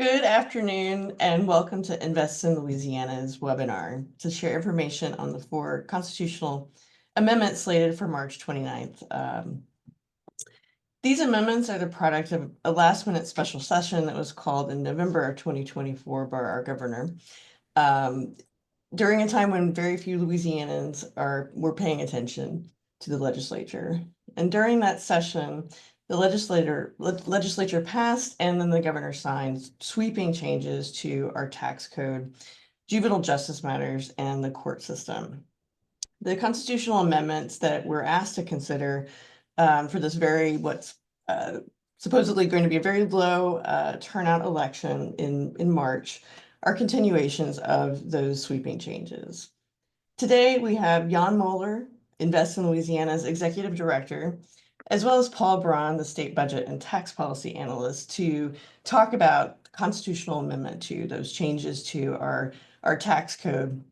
Good afternoon and welcome to Invest in Louisiana's webinar to share information on the four constitutional amendments slated for March 29th. These amendments are the product of a last-minute special session that was called in November of 2024 by our governor, during a time when very few Louisianans were paying attention to the legislature. And during that session, the legislature passed and then the governor signed sweeping changes to our tax code, juvenile justice matters, and the court system. The constitutional amendments that we're asked to consider for this what's supposedly going to be a very low turnout election in March are continuations of those sweeping changes. Today, we have Jan Moeller, Invest in Louisiana's Executive Director, as well as Paul Braun, the State Budget and Tax Policy Analyst, to talk about constitutional amendment to those changes to our tax code.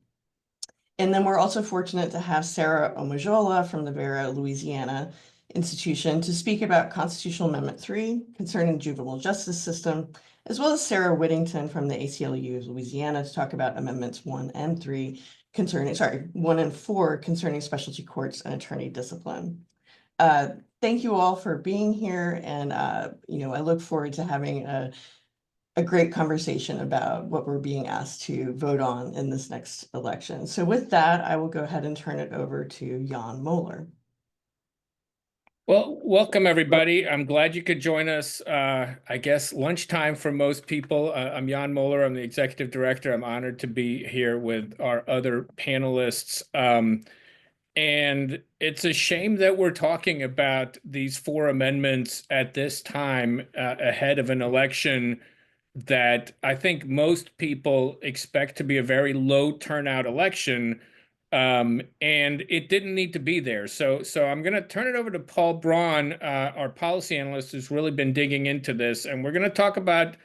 And then we're also fortunate to have Sarah Omojola from the Vera, Louisiana institution to speak about Constitutional Amendment 3 concerning juvenile justice system, as well as Sarah Whittington from the ACLU of Louisiana to talk about Amendments 1 and 3 1 and 4 concerning specialty courts and attorney discipline. Thank you all for being here, and I look forward to having a great conversation about what we're being asked to vote on in this next election. So with that, I will go ahead and turn it over to Jan Moeller. Well, welcome everybody. I'm glad you could join us. I guess lunchtime for most people. I'm Jan Moeller. I'm the executive director. I'm honored to be here with our other panelists. And it's a shame that we're talking about these four amendments at this time ahead of an election that I think most people expect to be a very low turnout election. And it didn't need to be there. So I'm going to turn it over to Paul Braun, our policy analyst, who's really been digging into this. And we're going to talk about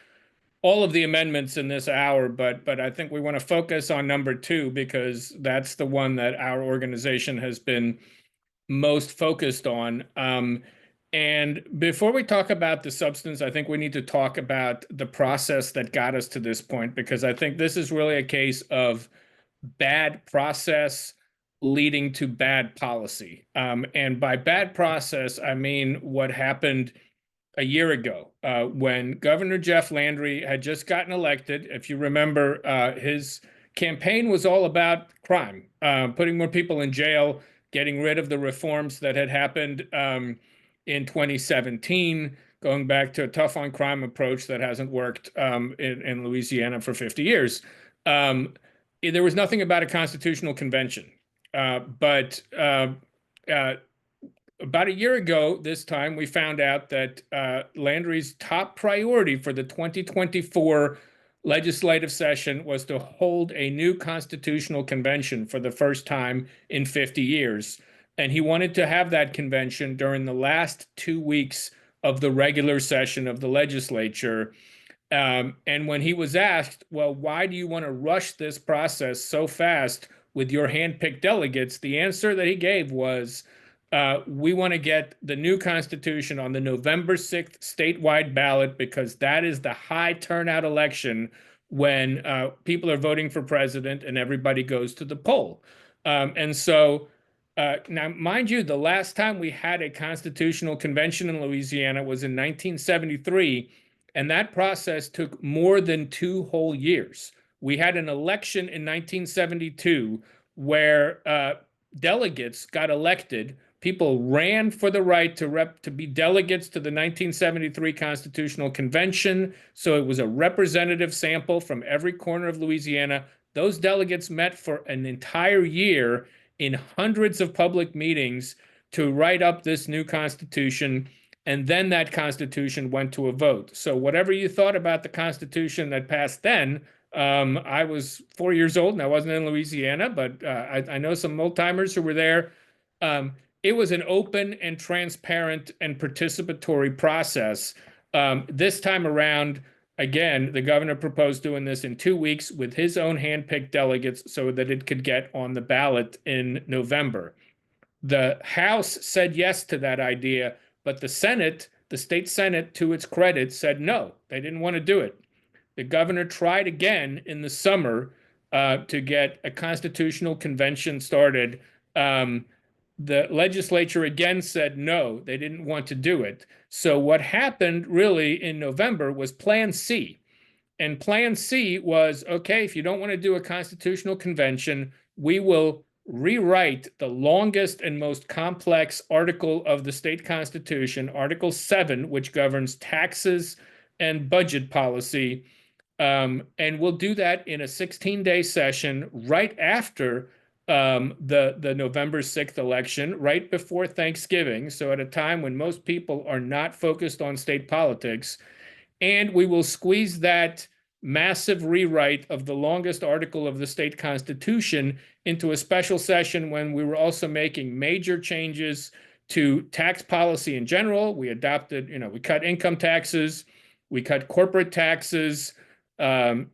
all of the amendments in this hour, but I think we want to focus on number 2 because that's the one that our organization has been most focused on. And before we talk about the substance, I think we need to talk about the process that got us to this point, because I think this is really a case of bad process leading to bad policy. And by bad process, I mean what happened a year ago when Governor Jeff Landry had just gotten elected. If you remember, his campaign was all about crime, putting more people in jail, getting rid of the reforms that had happened in 2017, going back to a tough on crime approach that hasn't worked in Louisiana for 50 years. There was nothing about a constitutional convention. But about a year ago, this time, we found out that Landry's top priority for the 2024 legislative session was to hold a new constitutional convention for the first time in 50 years. And he wanted to have that convention during the last 2 weeks of the regular session of the legislature. And when he was asked, well, why do you want to rush this process so fast with your handpicked delegates? The answer that he gave was, we want to get the new Constitution on the November 6th statewide ballot because that is the high turnout election when people are voting for president and everybody goes to the poll. And so now, mind you, the last time we had a constitutional convention in Louisiana was in 1973, and that process took more than 2 whole years. We had an election in 1972 where delegates got elected. People ran for the right to be delegates to the 1973 Constitutional Convention. So it was a representative sample from every corner of Louisiana. Those delegates met for an entire year in hundreds of public meetings to write up this new Constitution. And then that Constitution went to a vote. So whatever you thought about the Constitution that passed then, I was 4 years old and I wasn't in Louisiana, but I know some old timers who were there. It was an open and transparent and participatory process. This time around, again, the governor proposed doing this in 2 weeks with his own handpicked delegates so that it could get on the ballot in November. The House said yes to that idea, but the Senate, the state Senate, to its credit, said no. They didn't want to do it. The governor tried again in the summer to get a constitutional convention started. The legislature again said no, they didn't want to do it. So what happened really in November was Plan C. And Plan C was, okay, if you don't want to do a constitutional convention, we will rewrite the longest and most complex article of the state constitution, Article 7, which governs taxes and budget policy. And we'll do that in a 16-day session right after the November 6th election, right before Thanksgiving. So at a time when most people are not focused on state politics. And we will squeeze that massive rewrite of the longest article of the state constitution into a special session when we were also making major changes to tax policy in general. We adopted, we cut income taxes, we cut corporate taxes, and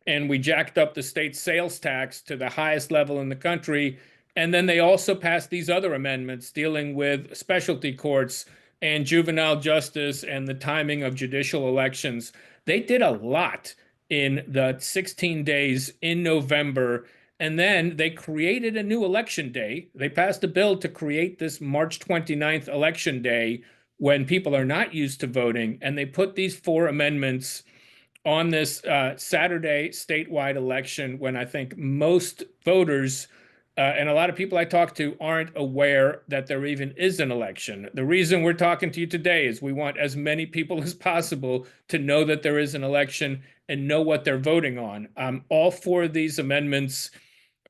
we jacked up the state sales tax to the highest level in the country. And then they also passed these other amendments dealing with specialty courts and juvenile justice and the timing of judicial elections. They did a lot in the 16 days in November. And then they created a new election day. They passed a bill to create this March 29th election day when people are not used to voting. And they put these 4 amendments on this Saturday statewide election when I think most voters and a lot of people I talk to aren't aware that there even is an election. The reason we're talking to you today is we want as many people as possible to know that there is an election and know what they're voting on. All 4 of these amendments,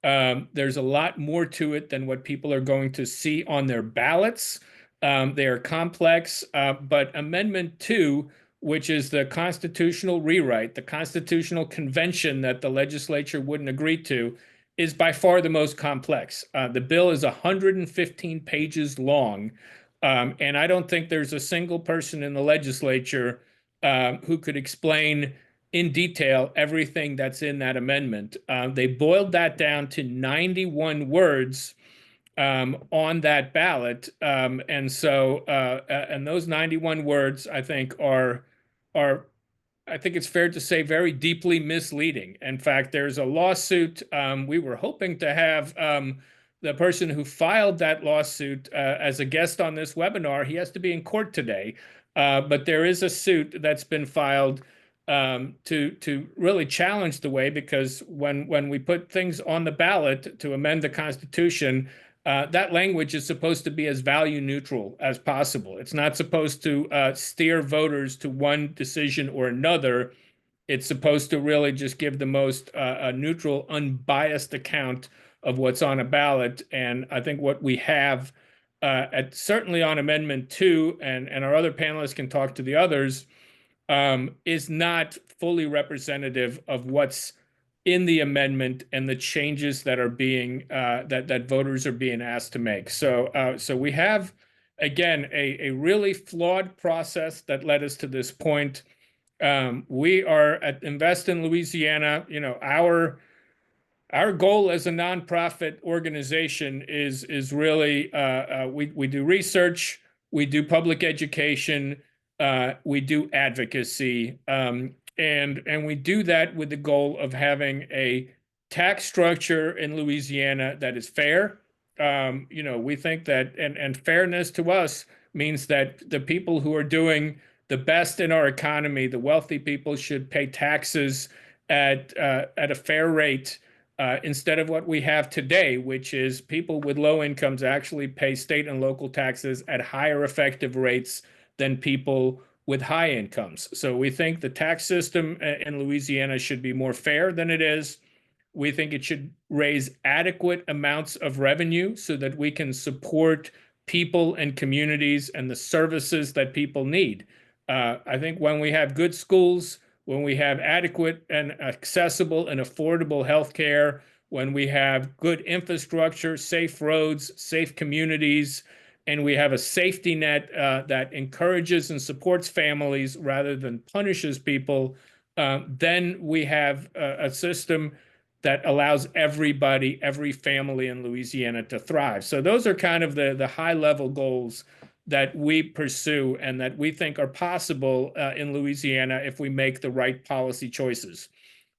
there's a lot more to it than what people are going to see on their ballots. They are complex, but Amendment 2, which is the constitutional rewrite, the constitutional convention that the legislature wouldn't agree to, is by far the most complex. The bill is 115 pages long, and I don't think there's a single person in the legislature who could explain in detail everything that's in that amendment. They boiled that down to 91 words on that ballot, and those 91 words, I think, are I think it's fair to say very deeply misleading. In fact, there's a lawsuit. We were hoping to have the person who filed that lawsuit as a guest on this webinar. He has to be in court today, but there is a suit that's been filed to really challenge the way, because when we put things on the ballot to amend the Constitution, that language is supposed to be as value neutral as possible. It's not supposed to steer voters to one decision or another. It's supposed to really just give the most neutral, unbiased account of what's on a ballot. And I think what we have, certainly on Amendment 2, and our other panelists can talk to the others, is not fully representative of what's in the amendment and the changes that are being that voters are being asked to make. So we have, again, a really flawed process that led us to this point. We are at Invest in Louisiana. Our goal as a nonprofit organization is really we do research, we do public education, we do advocacy. And we do that with the goal of having a tax structure in Louisiana that is fair. We think that, and fairness to us means that the people who are doing the best in our economy, the wealthy people, should pay taxes at a fair rate instead of what we have today, which is people with low incomes actually pay state and local taxes at higher effective rates than people with high incomes. So we think the tax system in Louisiana should be more fair than it is. We think it should raise adequate amounts of revenue so that we can support people and communities and the services that people need. I think when we have good schools, when we have adequate and accessible and affordable healthcare, when we have good infrastructure, safe roads, safe communities, and we have a safety net that encourages and supports families rather than punishes people, then we have a system that allows everybody, every family in Louisiana to thrive. So those are kind of the high-level goals that we pursue and that we think are possible in Louisiana if we make the right policy choices.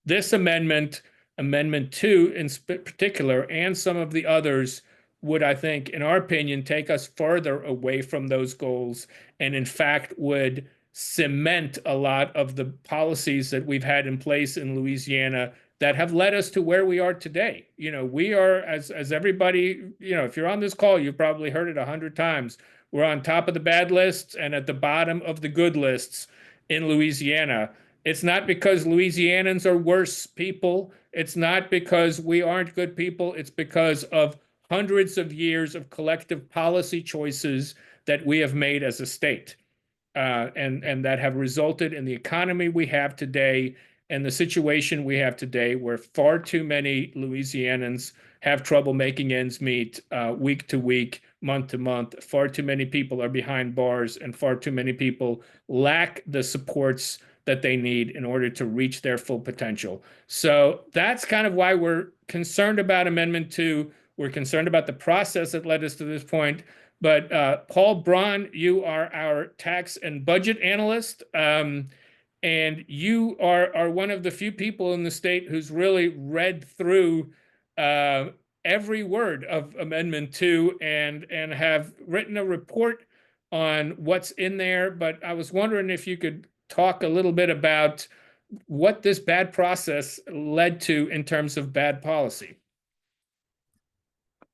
This amendment, Amendment 2 in particular, and some of the others would, I think, in our opinion, take us further away from those goals and, in fact, would cement a lot of the policies that we've had in place in Louisiana that have led us to where we are today. We are, as everybody, if you're on this call, you've probably heard it 100 times. We're on top of the bad lists and at the bottom of the good lists in Louisiana. It's not because Louisianans are worse people. It's not because we aren't good people. It's because of hundreds of years of collective policy choices that we have made as a state, and that have resulted in the economy we have today and the situation we have today, where far too many Louisianans have trouble making ends meet week to week, month to month. Far too many people are behind bars, and far too many people lack the supports that they need in order to reach their full potential. So that's kind of why we're concerned about Amendment 2. We're concerned about the process that led us to this point. But Paul Braun, you are our tax and budget analyst, and you are one of the few people in the state who's really read through every word of Amendment 2 and have written a report on what's in there. But I was wondering if you could talk a little bit about what this bad process led to in terms of bad policy.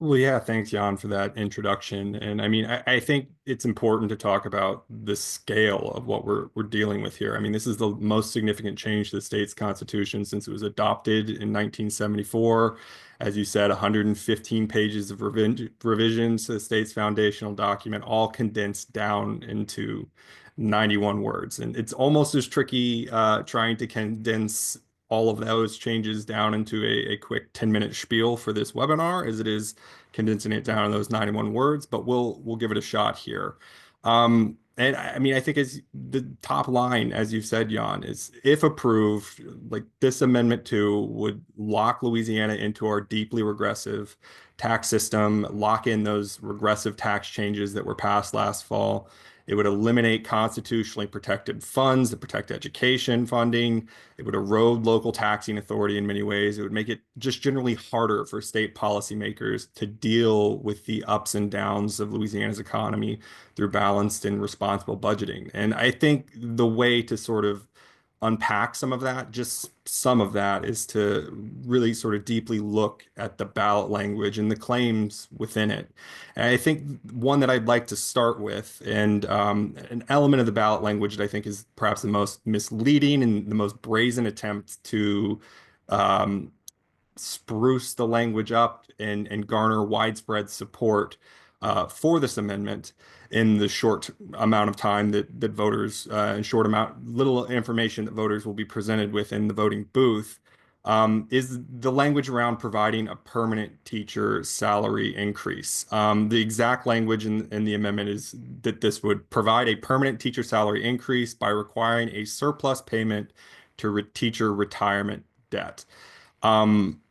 Well, yeah, thanks, Jan, for that introduction. And I mean, I think it's important to talk about the scale of what we're dealing with here. I mean, this is the most significant change to the state's constitution since it was adopted in 1974. As you said, 115 pages of revisions to the state's foundational document, all condensed down into 91 words. And it's almost as tricky trying to condense all of those changes down into a quick 10-minute spiel for this webinar as it is condensing it down in those 91 words, but we'll give it a shot here. And I mean, I think as the top line, as you've said, Jan, is if approved, like this Amendment 2 would lock Louisiana into our deeply regressive tax system, lock in those regressive tax changes that were passed last fall. It would eliminate constitutionally protected funds that protect education funding. It would erode local taxing authority in many ways. It would make it just generally harder for state policymakers to deal with the ups and downs of Louisiana's economy through balanced and responsible budgeting. And I think the way to sort of unpack some of that, just some of that, is to really sort of deeply look at the ballot language and the claims within it. And I think one that I'd like to start with, and an element of the ballot language that I think is perhaps the most misleading and the most brazen attempt to spruce the language up and garner widespread support for this amendment in the short amount of time that voters and little information that voters will be presented with in the voting booth, is the language around providing a permanent teacher salary increase. The exact language in the amendment is that this would provide a permanent teacher salary increase by requiring a surplus payment to teacher retirement debt.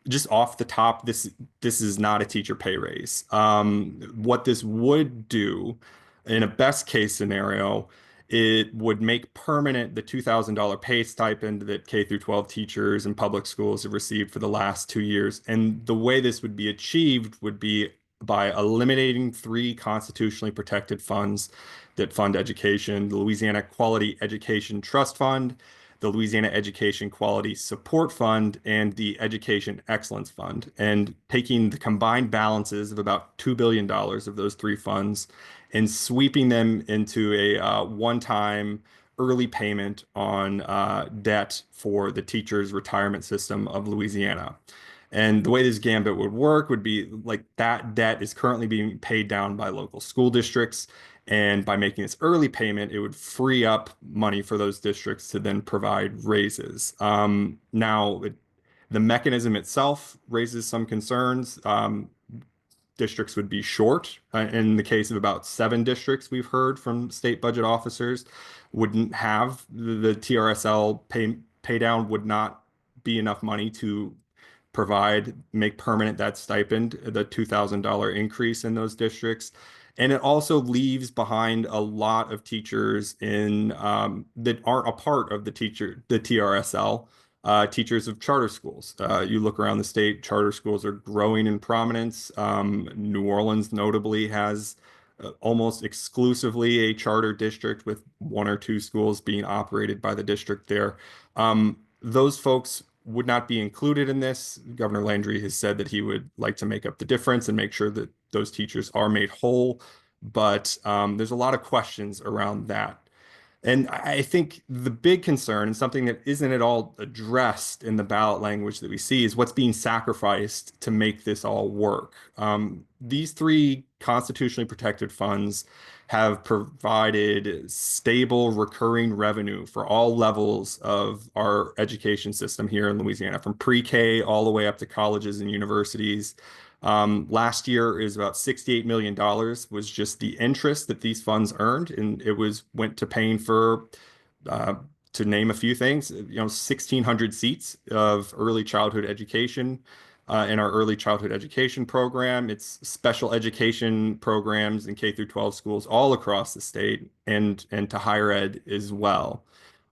Just off the top, this is not a teacher pay raise. What this would do in a best case scenario, it would make permanent the $2,000 pay stipend that K through 12 teachers in public schools have received for the last 2 years. And the way this would be achieved would be by eliminating 3 constitutionally protected funds that fund education: the Louisiana Quality Education Trust Fund, the Louisiana Education Quality Support Fund, and the Education Excellence Fund, and taking the combined balances of about $2 billion of those 3 funds and sweeping them into a one-time early payment on debt for the teachers' retirement system of Louisiana. And the way this gambit would work would be like that debt is currently being paid down by local school districts. And by making this early payment, it would free up money for those districts to then provide raises. The mechanism itself raises some concerns. Districts would be short. In the case of about 7 districts, we've heard from state budget officers, wouldn't have the TRSL pay down, would not be enough money to make permanent that stipend, the $2,000 increase in those districts. And it also leaves behind a lot of teachers in that aren't a part of the TRSL, teachers of charter schools. You look around the state, charter schools are growing in prominence. New Orleans notably has almost exclusively a charter district with one or two schools being operated by the district there. Those folks would not be included in this. Governor Landry has said that he would like to make up the difference and make sure that those teachers are made whole. But there's a lot of questions around that. And I think the big concern, and something that isn't at all addressed in the ballot language that we see, is what's being sacrificed to make this all work. These three constitutionally protected funds have provided stable, recurring revenue for all levels of our education system here in Louisiana, from pre-K all the way up to colleges and universities. Last year is about $68 million was just the interest that these funds earned, and it went to paying for, to name a few things, 1,600 seats of early childhood education in our early childhood education program. It's special education programs in K through 12 schools all across the state, and to higher ed as well.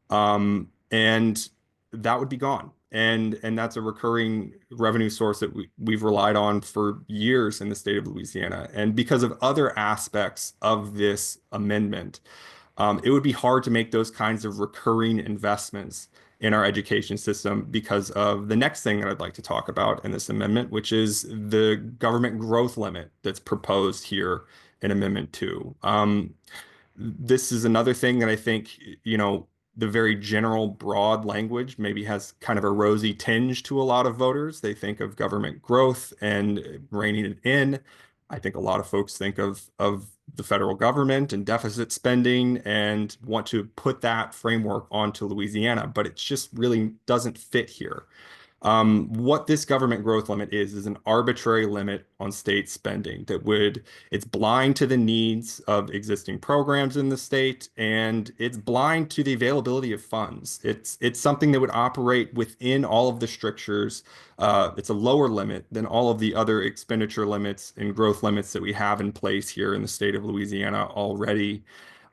And that would be gone. And that's a recurring revenue source that we've relied on for years in the state of Louisiana. And because of other aspects of this amendment, it would be hard to make those kinds of recurring investments in our education system because of the next thing that I'd like to talk about in this amendment, which is the government growth limit that's proposed here in Amendment 2. This is another thing that I think, the very general broad language maybe has kind of a rosy tinge to a lot of voters. They think of government growth and reining it in. I think a lot of folks think of the federal government and deficit spending and want to put that framework onto Louisiana, but it just really doesn't fit here. What this government growth limit is an arbitrary limit on state spending it's blind to the needs of existing programs in the state, and it's blind to the availability of funds. It's something that would operate within all of the strictures. It's a lower limit than all of the other expenditure limits and growth limits that we have in place here in the state of Louisiana already.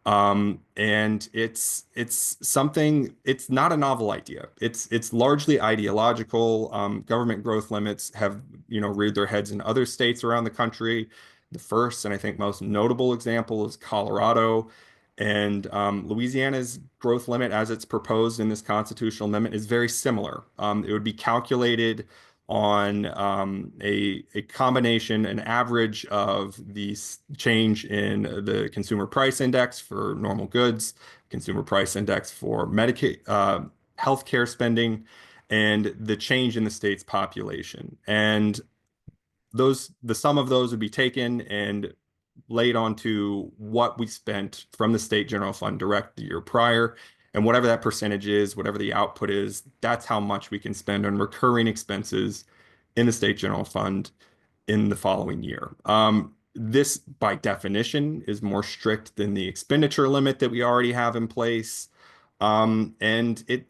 And it's something, it's not a novel idea. It's largely ideological. Government growth limits have, reared their heads in other states around the country. The first and I think most notable example is Colorado. And Louisiana's growth limit, as it's proposed in this constitutional amendment, is very similar. It would be calculated on a combination, an average of the change in the consumer price index for normal goods, consumer price index for Medicaid, healthcare spending, and the change in the state's population. And the sum of those would be taken and laid onto what we spent from the state general fund direct the year prior. And whatever that percentage is, whatever the output is, that's how much we can spend on recurring expenses in the state general fund in the following year. This, by definition, is more strict than the expenditure limit that we already have in place. And it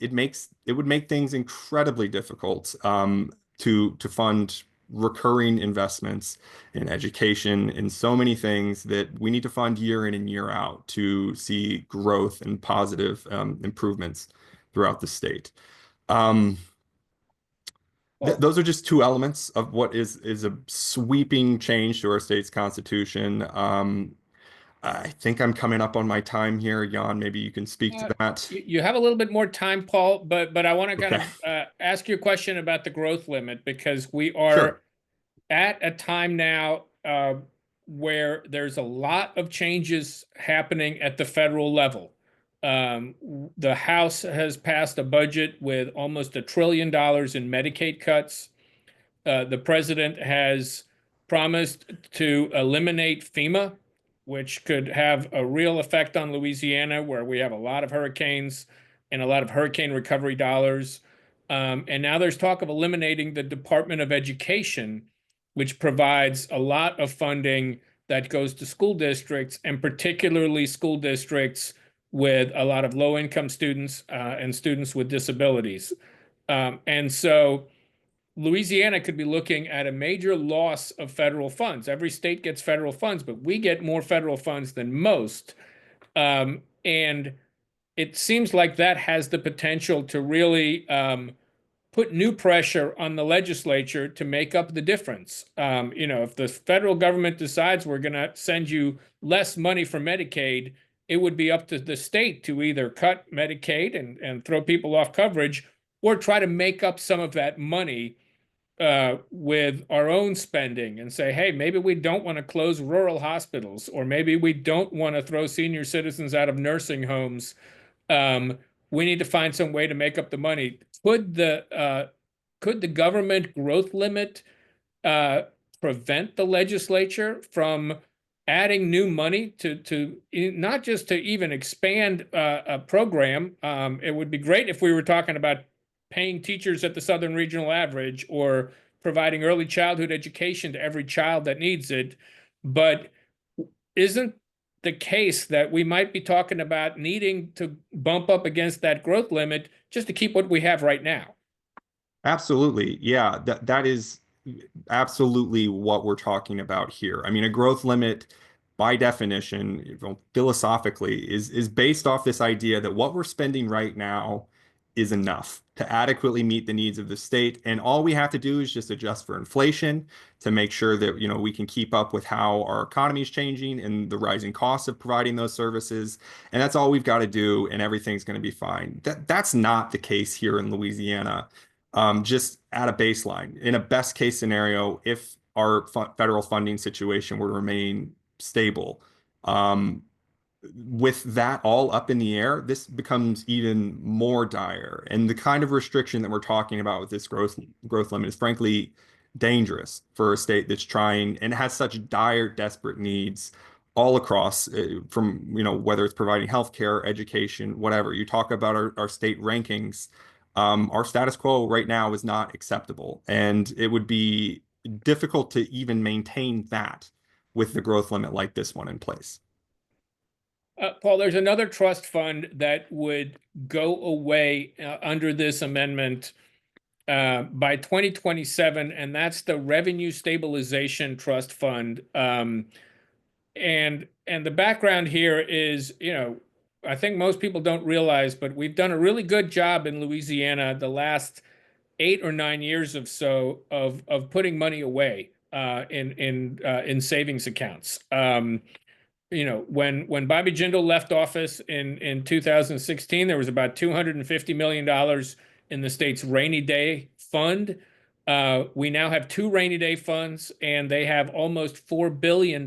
would make things incredibly difficult to fund recurring investments in education, in so many things that we need to fund year in and year out to see growth and positive improvements throughout the state. Those are just two elements of what is a sweeping change to our state's constitution. I think I'm coming up on my time here. Jan, maybe you can speak to that. You have a little bit more time, Paul, but I want to kind Okay. of ask you a question about the growth limit, because we are Sure. at a time now where there's a lot of changes happening at the federal level. The House has passed a budget with almost $1 trillion in Medicaid cuts. The president has promised to eliminate FEMA, which could have a real effect on Louisiana, where we have a lot of hurricanes and a lot of hurricane recovery dollars. And now there's talk of eliminating the Department of Education, which provides a lot of funding that goes to school districts, and particularly school districts with a lot of low-income students and students with disabilities. And so Louisiana could be looking at a major loss of federal funds. Every state gets federal funds, but we get more federal funds than most. And it seems like that has the potential to really put new pressure on the legislature to make up the difference. If the federal government decides we're going to send you less money for Medicaid, it would be up to the state to either cut Medicaid and throw people off coverage, or try to make up some of that money with our own spending and say, hey, maybe we don't want to close rural hospitals, or maybe we don't want to throw senior citizens out of nursing homes. We need to find some way to make up the money. Could the government growth limit prevent the legislature from adding new money to not just to even expand a program? It would be great if we were talking about paying teachers at the Southern Regional average, or providing early childhood education to every child that needs it. But isn't the case that we might be talking about needing to bump up against that growth limit just to keep what we have right now? Absolutely. Yeah, that is absolutely what we're talking about here. I mean, a growth limit, by definition, philosophically, is based off this idea that what we're spending right now is enough to adequately meet the needs of the state. And all we have to do is just adjust for inflation to make sure that, we can keep up with how our economy is changing and the rising costs of providing those services. And that's all we've got to do, and everything's going to be fine. That's not the case here in Louisiana. Just at a baseline, in a best case scenario, if our federal funding situation were to remain stable, with that all up in the air, this becomes even more dire. And the kind of restriction that we're talking about with this growth limit is frankly dangerous for a state that's trying and has such dire, desperate needs all across, from, whether it's providing healthcare, education, whatever. You talk about our state rankings. Our status quo right now is not acceptable, and it would be difficult to even maintain that with the growth limit like this one in place. Paul, there's another trust fund that would go away under this amendment by 2027, and that's the Revenue Stabilization Trust Fund. And the background here is, I think most people don't realize, but we've done a really good job in Louisiana the last 8 or 9 years of putting money away in savings accounts. When Bobby Jindal left office in 2016, there was about $250 million in the state's rainy day fund. We now have 2 rainy day funds, and they have almost $4 billion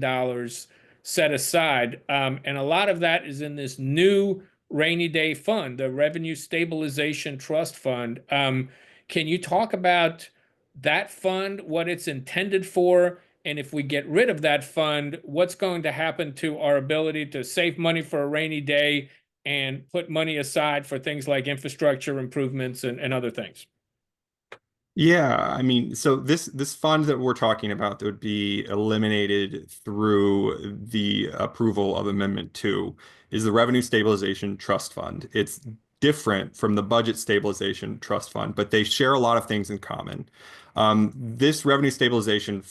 set aside. And a lot of that is in this new rainy day fund, the Revenue Stabilization Trust Fund. Can you talk about that fund, what it's intended for? And if we get rid of that fund, what's going to happen to our ability to save money for a rainy day and put money aside for things like infrastructure improvements and other things? Yeah, I mean, so this fund that we're talking about that would be eliminated through the approval of Amendment 2 is the Revenue Stabilization Trust Fund. It's different from the Budget Stabilization Trust Fund, but they share a lot of things in common. This Revenue Stabilization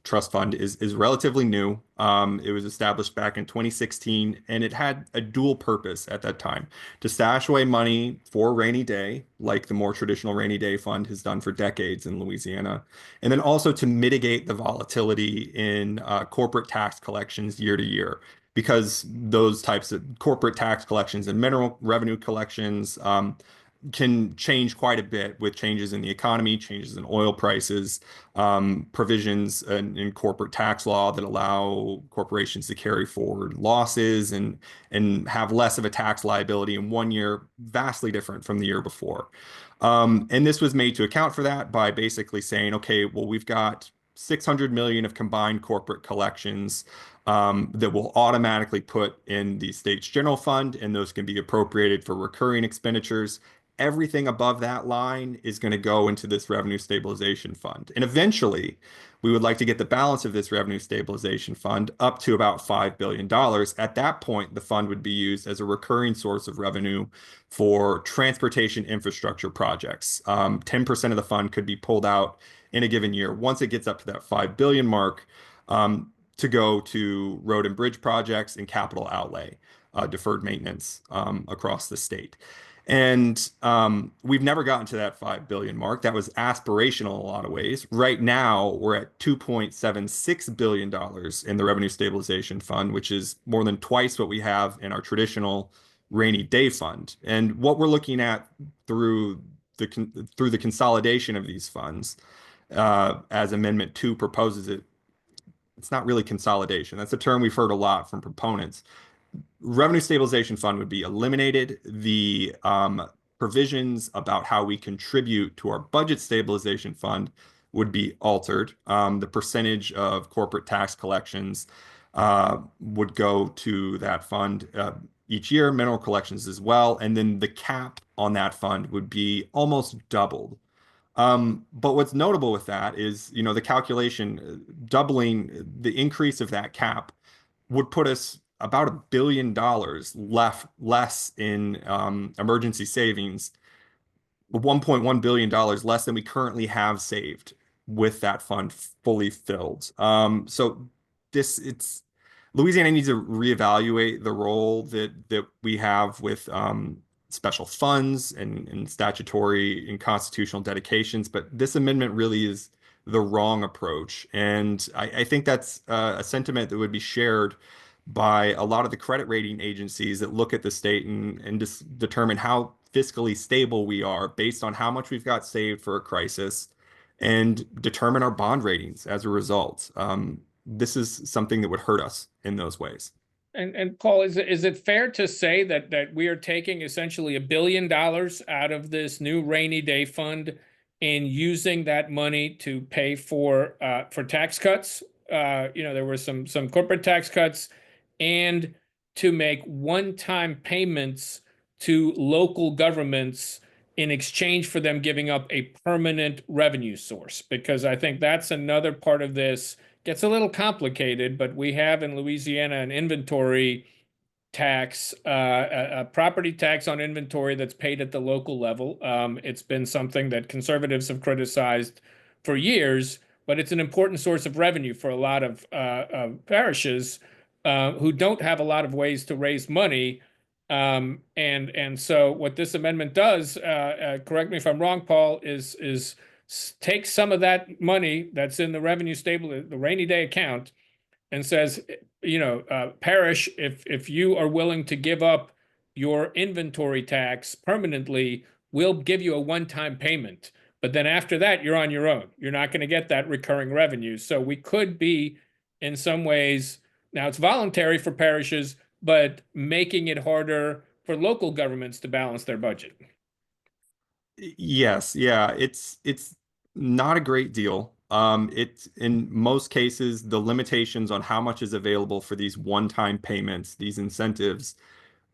Trust Fund is relatively new. It was established back in 2016, and it had a dual purpose at that time: to stash away money for rainy day, like the more traditional rainy day fund has done for decades in Louisiana, and then also to mitigate the volatility in corporate tax collections year to year, because those types of corporate tax collections and mineral revenue collections can change quite a bit with changes in the economy, changes in oil prices, provisions in corporate tax law that allow corporations to carry forward losses and have less of a tax liability in one year, vastly different from the year before. And this was made to account for that by basically saying, okay, well, we've got 600 million of combined corporate collections that will automatically put in the state's general fund, and those can be appropriated for recurring expenditures. everything above that line is going to go into this revenue stabilization fund. And eventually, we would like to get the balance of this revenue stabilization fund up to about $5 billion. At that point, the fund would be used as a recurring source of revenue for transportation infrastructure projects. 10% of the fund could be pulled out in a given year once it gets up to that 5 billion mark, to go to road and bridge projects and capital outlay, deferred maintenance, across the state. And we've never gotten to that 5 billion mark. That was aspirational in a lot of ways. Right now, we're at $2.76 billion in the Revenue Stabilization Fund, which is more than twice what we have in our traditional rainy day fund. And what we're looking at through the consolidation of these funds, as Amendment 2 proposes it, it's not really consolidation. That's a term we've heard a lot from proponents. Revenue Stabilization Fund would be eliminated. The provisions about how we contribute to our Budget Stabilization Fund would be altered. The percentage of corporate tax collections would go to that fund each year, mineral collections as well. And then the cap on that fund would be almost doubled. But what's notable with that is, the calculation, doubling the increase of that cap would put us about $1 billion less in emergency savings, $1.1 billion less than we currently have saved with that fund fully filled. So it's Louisiana needs to reevaluate the role that we have with special funds and statutory and constitutional dedications, but this amendment really is the wrong approach. And I think that's a sentiment that would be shared by a lot of the credit rating agencies that look at the state and just determine how fiscally stable we are based on how much we've got saved for a crisis and determine our bond ratings as a result. This is something that would hurt us in those ways. And Paul, is it fair to say that we are taking essentially $1 billion out of this new rainy day fund and using that money to pay for tax cuts? There were some corporate tax cuts, and to make one-time payments to local governments in exchange for them giving up a permanent revenue source. Because I think that's another part of this. Gets a little complicated, but we have in Louisiana an inventory tax, a property tax on inventory that's paid at the local level. It's been something that conservatives have criticized for years, but it's an important source of revenue for a lot of parishes who don't have a lot of ways to raise money. And so what this amendment does, correct me if I'm wrong, Paul, is take some of that money that's in the the rainy day account, and says, parish, if you are willing to give up your inventory tax permanently, we'll give you a one-time payment. But then after that, you're on your own. You're not going to get that recurring revenue. So we could be, in some ways, now it's voluntary for parishes, but making it harder for local governments to balance their budget. Yes, yeah, it's not a great deal. It's in most cases, the limitations on how much is available for these one-time payments, these incentives,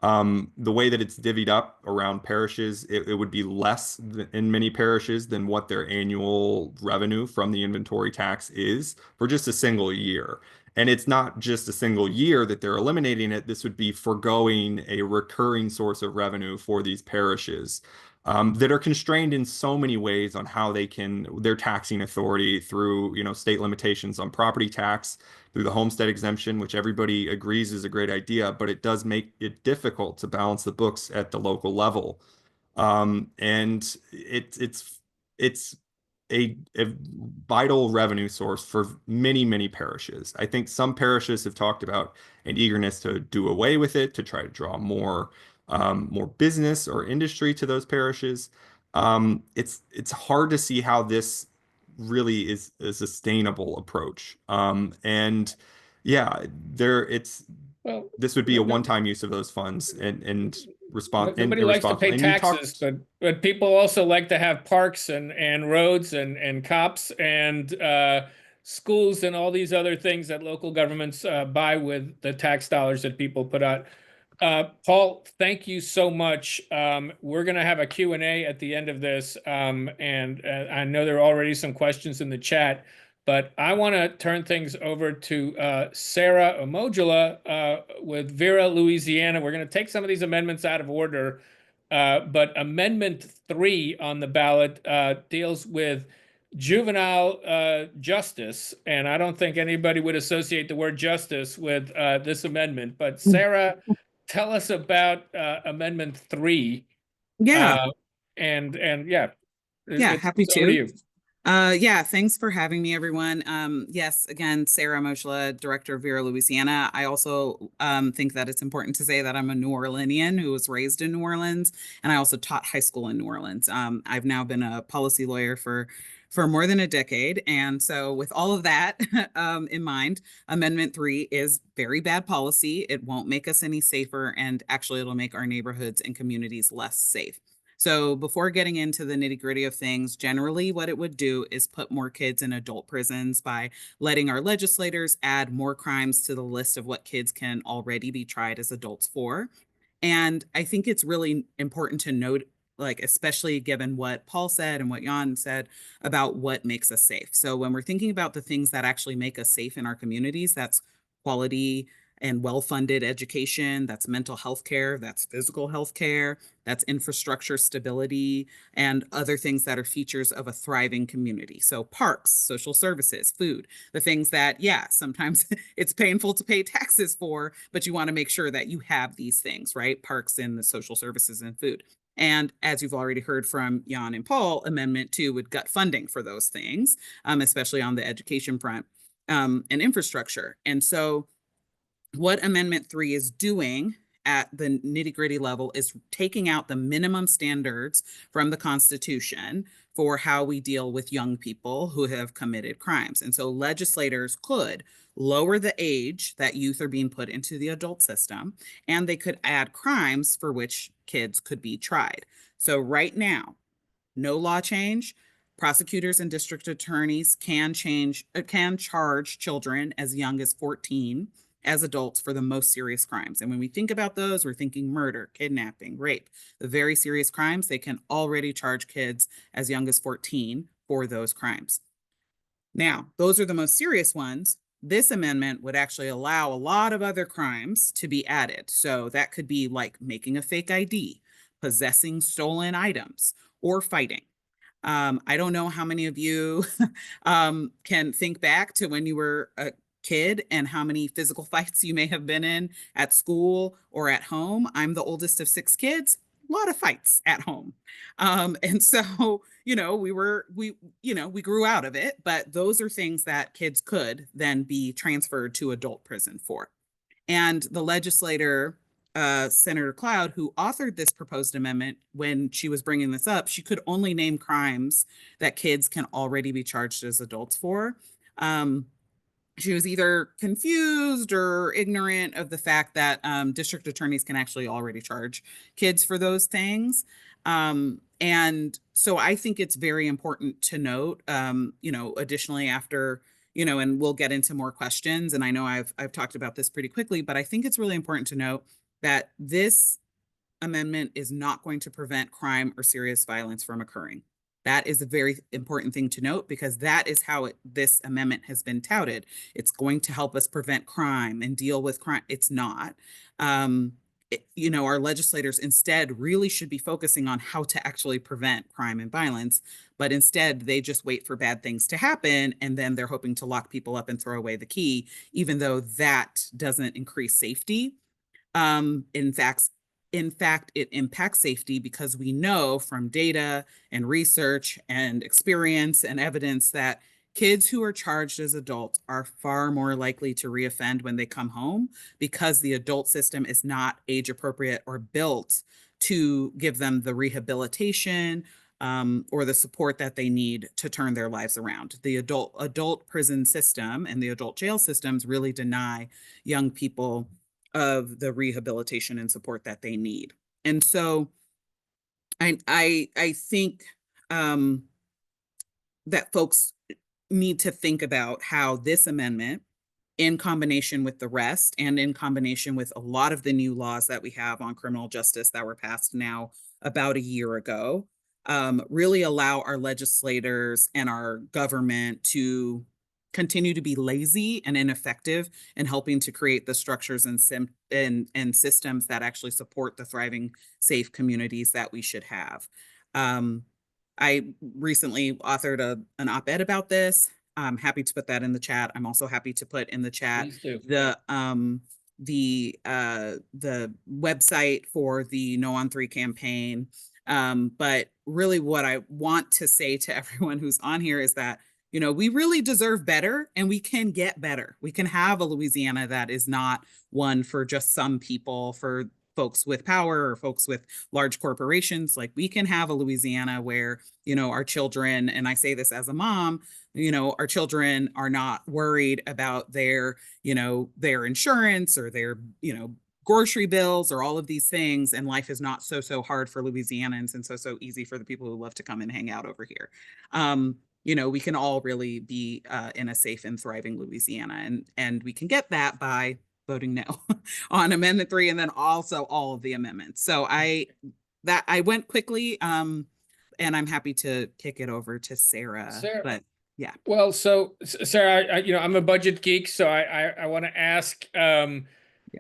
the way that it's divvied up around parishes, it would be less in many parishes than what their annual revenue from the inventory tax is for just a single year. And it's not just a single year that they're eliminating it. This would be foregoing a recurring source of revenue for these parishes. That are constrained in so many ways on how their taxing authority through, state limitations on property tax, through the homestead exemption, which everybody agrees is a great idea, but it does make it difficult to balance the books at the local level. And it's a vital revenue source for many, many parishes. I think some parishes have talked about an eagerness to do away with it, to try to draw more business or industry to those parishes. It's hard to see how this really is a sustainable approach. And yeah, Well, this would be a one-time use of those funds and nobody likes to pay taxes, but people also like to have parks and roads and cops and schools and all these other things that local governments buy with the tax dollars that people put out. Paul, thank you so much. We're going to have a Q&A at the end of this. And I know there are already some questions in the chat, but I want to turn things over to Sarah Omojala with Vera, Louisiana. We're going to take some of these amendments out of order, but Amendment 3 on the ballot deals with juvenile justice, and I don't think anybody would associate the word justice with this amendment. But Sarah, tell us about Amendment 3. Yeah, And yeah, happy it's over to to. you. Yeah, thanks for having me, everyone. Yes, again, Sarah Moshla, Director of Vera, Louisiana. I also think that it's important to say that I'm a New Orleanian who was raised in New Orleans, and I also taught high school in New Orleans. I've now been a policy lawyer for more than a decade. And so with all of that in mind, Amendment 3 is very bad policy. It won't make us any safer, and actually it'll make our neighborhoods and communities less safe. So before getting into the nitty-gritty of things, generally what it would do is put more kids in adult prisons by letting our legislators add more crimes to the list of what kids can already be tried as adults for. And I think it's really important to note, like, especially given what Paul said and what Jan said about what makes us safe. So when we're thinking about the things that actually make us safe in our communities, that's quality and well-funded education, that's mental health care, that's physical health care, that's infrastructure stability, and other things that are features of a thriving community. So parks, social services, food, the things that, yeah, sometimes it's painful to pay taxes for, but you want to make sure that you have these things, right? Parks and the social services and food. And as you've already heard from Jan and Paul, Amendment 2 would gut funding for those things, especially on the education front and infrastructure. And so what Amendment 3 is doing at the nitty-gritty level is taking out the minimum standards from the Constitution for how we deal with young people who have committed crimes. And so legislators could lower the age that youth are being put into the adult system, and they could add crimes for which kids could be tried. So right now, no law change. Prosecutors and district attorneys can charge children as young as 14 as adults for the most serious crimes. And when we think about those, we're thinking murder, kidnapping, rape, the very serious crimes. They can already charge kids as young as 14 for those crimes. Now, those are the most serious ones. This amendment would actually allow a lot of other crimes to be added. So that could be like making a fake ID, possessing stolen items, or fighting. I don't know how many of you can think back to when you were a kid and how many physical fights you may have been in at school or at home. I'm the oldest of 6 kids, a lot of fights at home. And so, we grew out of it, but those are things that kids could then be transferred to adult prison for. And the legislator, Senator Cloud, who authored this proposed amendment, when she was bringing this up, she could only name crimes that kids can already be charged as adults for. She was either confused or ignorant of the fact that district attorneys can actually already charge kids for those things. And so I think it's very important to note, additionally after, and we'll get into more questions. And I know I've talked about this pretty quickly, but I think it's really important to note that this amendment is not going to prevent crime or serious violence from occurring. That is a very important thing to note, because that is how this amendment has been touted. It's going to help us prevent crime and deal with crime. It's not. Our legislators instead really should be focusing on how to actually prevent crime and violence, but instead they just wait for bad things to happen, and then they're hoping to lock people up and throw away the key, even though that doesn't increase safety. In fact, it impacts safety, because we know from data and research and experience and evidence that kids who are charged as adults are far more likely to reoffend when they come home, because the adult system is not age appropriate or built to give them the rehabilitation or the support that they need to turn their lives around. The adult prison system and the adult jail systems really deny young people of the rehabilitation and support that they need. And so I think that folks need to think about how this amendment in combination with the rest and in combination with a lot of the new laws that we have on criminal justice that were passed now about a year ago, really allow our legislators and our government to continue to be lazy and ineffective in helping to create the structures and systems that actually support the thriving, safe communities that we should have. I recently authored an op-ed about this. I'm happy to put that in the chat. I'm also happy to put in the chat Please do. the website for the No on 3 campaign. But really what I want to say to everyone who's on here is that, you know, we really deserve better and we can get better. We can have a Louisiana that is not one for just some people, for folks with power or folks with large corporations. Like, we can have a Louisiana where, you know, our children, and I say this as a mom, you know, our children are not worried about their, you know, their insurance or their, you know, grocery bills or all of these things. And life is not so hard for Louisianans and so easy for the people who love to come and hang out over here. You know, we can all really be in a safe and thriving Louisiana. And we can get that by voting no on Amendment 3 and then also all of the amendments. So I went quickly, and I'm happy to kick it over to Sarah. But yeah. Well, so Sarah, you know, I'm a budget geek, so I want to ask,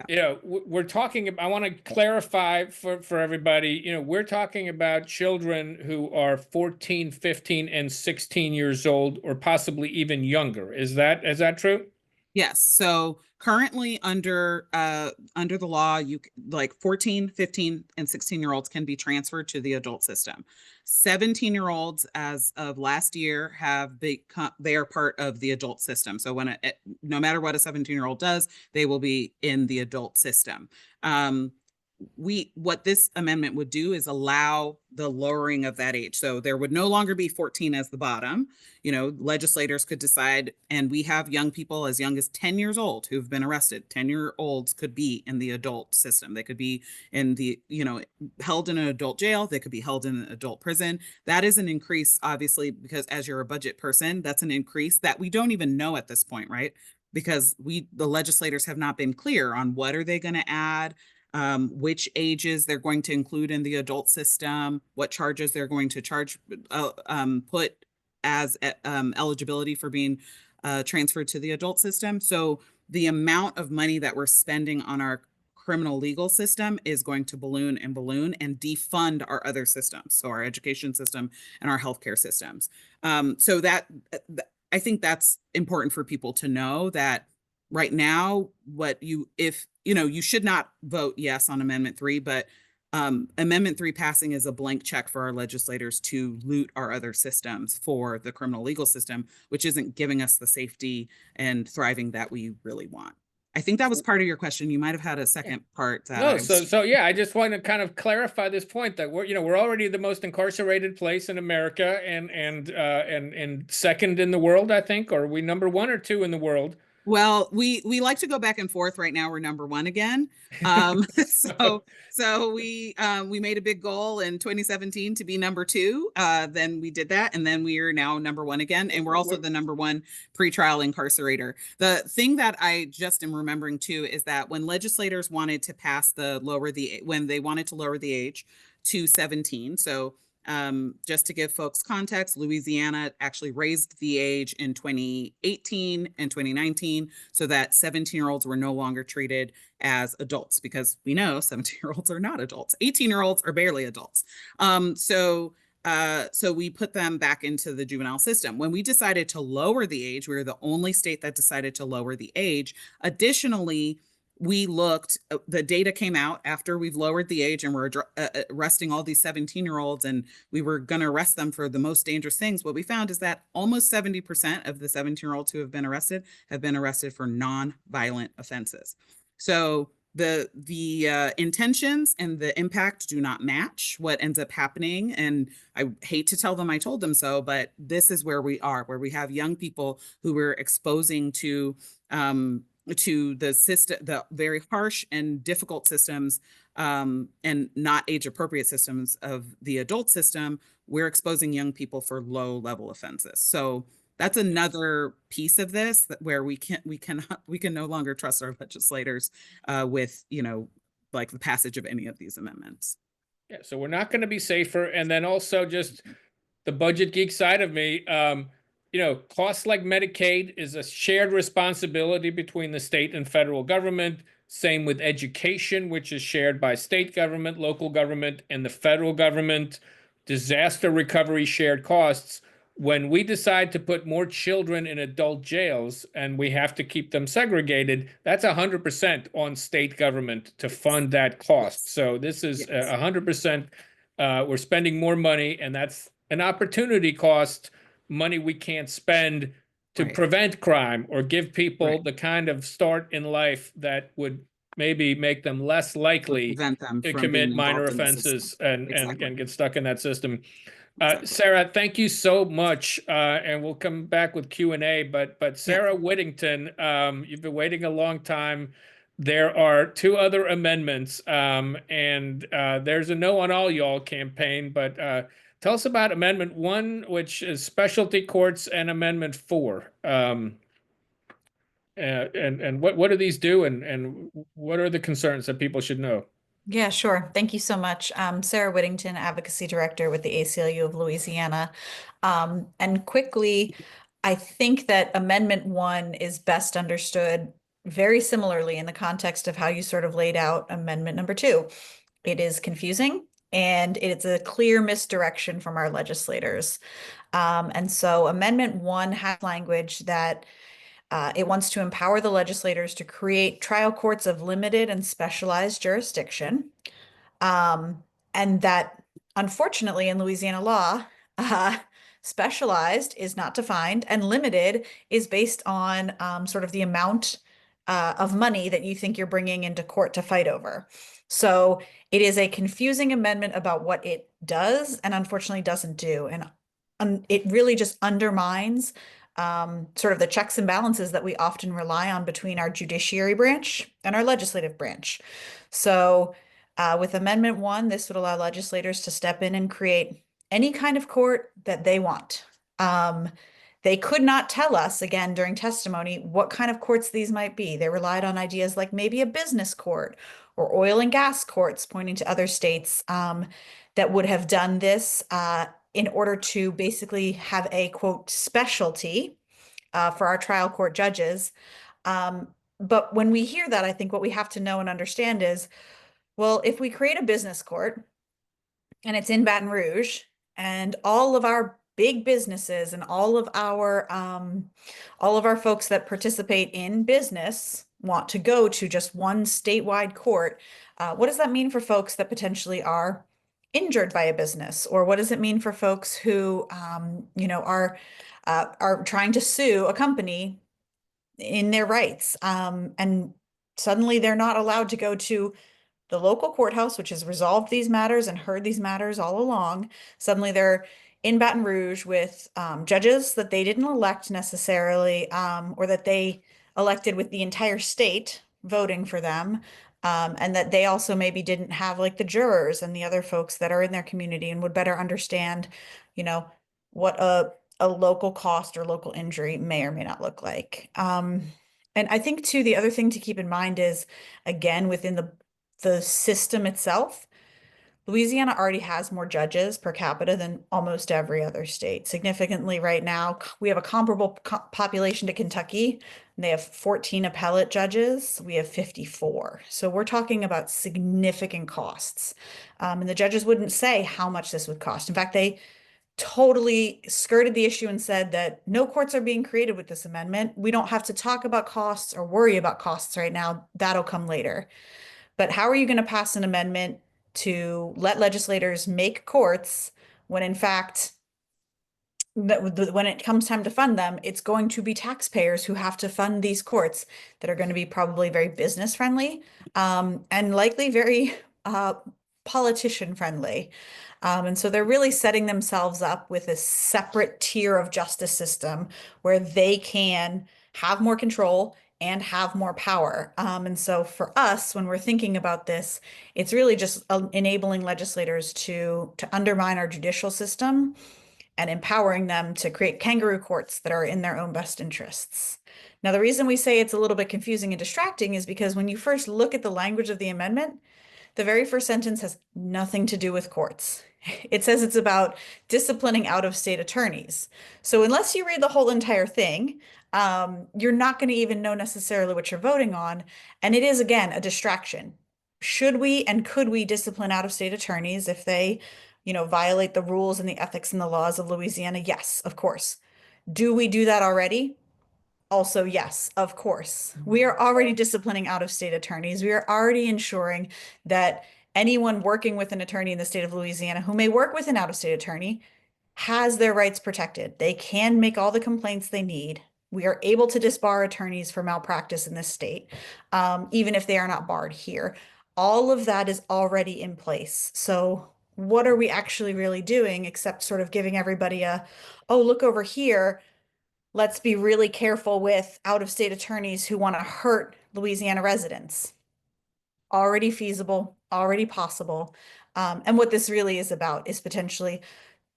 you know, we're talking about, I want to clarify for everybody, you know, we're talking about children who are 14, 15, and 16 years old, or possibly even younger. Is that true? Yes. So currently under the law, like 14, 15, and 16-year-olds can be transferred to the adult system. 17-year-olds as of last year they are part of the adult system. So no matter what a 17-year-old does, they will be in the adult system. What this amendment would do is allow the lowering of that age. So there would no longer be 14 as the bottom. You know, legislators could decide, and we have young people as young as 10 years old who've been arrested. 10-year-olds could be in the adult system. They could be in the, you know, held in an adult jail. They could be held in an adult prison. That is an increase, obviously, because as you're a budget person, that's an increase that we don't even know at this point, right? Because the legislators have not been clear on what are they going to add, which ages they're going to include in the adult system, what charges they're going to put as eligibility for being transferred to the adult system. So the amount of money that we're spending on our criminal legal system is going to balloon and defund our other systems, so our education system and our healthcare systems. So that I think that's important for people to know, that right now, you should not vote yes on Amendment 3, but Amendment 3 passing is a blank check for our legislators to loot our other systems for the criminal legal system, which isn't giving us the safety and thriving that we really want. I think that was part of your question. You might have had a second part. No, so yeah, I just want to kind of clarify this point that we're already the most incarcerated place in America, and second in the world, I think. Or are we number 1 or 2 in the world? Well, we like to go back and forth. Right now, we're number 1 again. So we made a big goal in 2017 to be number 2. Then we did that, and then we are now number 1 again, and we're also the number 1 pretrial incarcerator. The thing that I just am remembering too is that when legislators wanted to when they wanted to lower the age to 17, so. Just to give folks context, Louisiana actually raised the age in 2018 and 2019 so that 17-year-olds were no longer treated as adults, because we know 17-year-olds are not adults. 18-year-olds are barely adults. So we put them back into the juvenile system. When we decided to lower the age, we were the only state that decided to lower the age. Additionally, we looked, the data came out after we've lowered the age and we're arresting all these 17-year-olds, and we were going to arrest them for the most dangerous things. What we found is that almost 70% of the 17-year-olds who have been arrested for non-violent offenses. So the intentions and the impact do not match what ends up happening. And I hate to tell them I told them so, but this is where we are, where we have young people who we're exposing to the system, the very harsh and difficult systems, and not age appropriate systems of the adult system. We're exposing young people for low level offenses. So that's another piece of this where we can no longer trust our legislators with, like the passage of any of these amendments. Yeah, so we're not going to be safer. And then also just the budget geek side of me, costs like Medicaid is a shared responsibility between the state and federal government. Same with education, which is shared by state government, local government, and the federal government. Disaster recovery shared costs. When we decide to put more children in adult jails and we have to keep them segregated, that's 100% on state government to fund that cost. So this is 100%. We're spending more money, and that's an opportunity cost, money we can't spend to prevent crime or give people the kind of start in life that would maybe make them less likely to commit minor offenses and get stuck in that system. Sarah, thank you so much, and we'll come back with Q&A. But Sarah Whittington, you've been waiting a long time. There are 2 other amendments, and there's a No on All Y'all campaign. But tell us about Amendment 1, which is specialty courts, and Amendment 4. And what do these do, and what are the concerns that people should know? Yeah, sure. Thank you so much. Sarah Whittington, Advocacy Director with the ACLU of Louisiana. And quickly, I think that Amendment 1 is best understood very similarly in the context of how you sort of laid out Amendment number 2. It is confusing, and it's a clear misdirection from our legislators. And so Amendment 1 has language that it wants to empower the legislators to create trial courts of limited and specialized jurisdiction. And that, unfortunately, in Louisiana law, specialized is not defined, and limited is based on sort of the amount of money that you think you're bringing into court to fight over. So it is a confusing amendment about what it does and unfortunately doesn't do. And it really just undermines sort of the checks and balances that we often rely on between our judiciary branch and our legislative branch. So with Amendment 1, this would allow legislators to step in and create any kind of court that they want. They could not tell us, again, during testimony, what kind of courts these might be. They relied on ideas like maybe a business court or oil and gas courts, pointing to other states that would have done this in order to basically have a, quote, specialty for our trial court judges. But when we hear that, I think what we have to know and understand is, well, if we create a business court and it's in Baton Rouge, and all of our big businesses and all of our folks that participate in business want to go to just one statewide court, what does that mean for folks that potentially are injured by a business? Or what does it mean for folks who, are trying to sue a company in their rights? And suddenly they're not allowed to go to the local courthouse, which has resolved these matters and heard these matters all along. Suddenly they're in Baton Rouge with judges that they didn't elect necessarily, or that they elected with the entire state voting for them. And that they also maybe didn't have like the jurors and the other folks that are in their community and would better understand, what a local cost or local injury may or may not look like. And I think too, the other thing to keep in mind is, again, within the system itself, Louisiana already has more judges per capita than almost every other state. Significantly right now, we have a comparable population to Kentucky. They have 14 appellate judges. We have 54. So we're talking about significant costs. And the judges wouldn't say how much this would cost. In fact, they totally skirted the issue and said that no courts are being created with this amendment. We don't have to talk about costs or worry about costs right now. That'll come later. But how are you going to pass an amendment to let legislators make courts when, in fact, when it comes time to fund them, it's going to be taxpayers who have to fund these courts that are going to be probably very business friendly and likely very politician friendly. And so they're really setting themselves up with a separate tier of justice system where they can have more control and have more power. And so for us, when we're thinking about this, it's really just enabling legislators to undermine our judicial system and empowering them to create kangaroo courts that are in their own best interests. Now, the reason we say it's a little bit confusing and distracting is because when you first look at the language of the amendment, the very first sentence has nothing to do with courts. It says it's about disciplining out-of-state attorneys. So unless you read the whole entire thing, you're not going to even know necessarily what you're voting on. And it is, again, a distraction. Should we and could we discipline out-of-state attorneys if they, violate the rules and the ethics and the laws of Louisiana? Yes, of course. Do we do that already? Also, yes, of course. We are already disciplining out-of-state attorneys. We are already ensuring that anyone working with an attorney in the state of Louisiana who may work with an out-of-state attorney has their rights protected. They can make all the complaints they need. We are able to disbar attorneys for malpractice in this state, even if they are not barred here. All of that is already in place. So what are we actually really doing except sort of giving everybody oh, look over here. Let's be really careful with out-of-state attorneys who want to hurt Louisiana residents. Already feasible, already possible. And what this really is about is potentially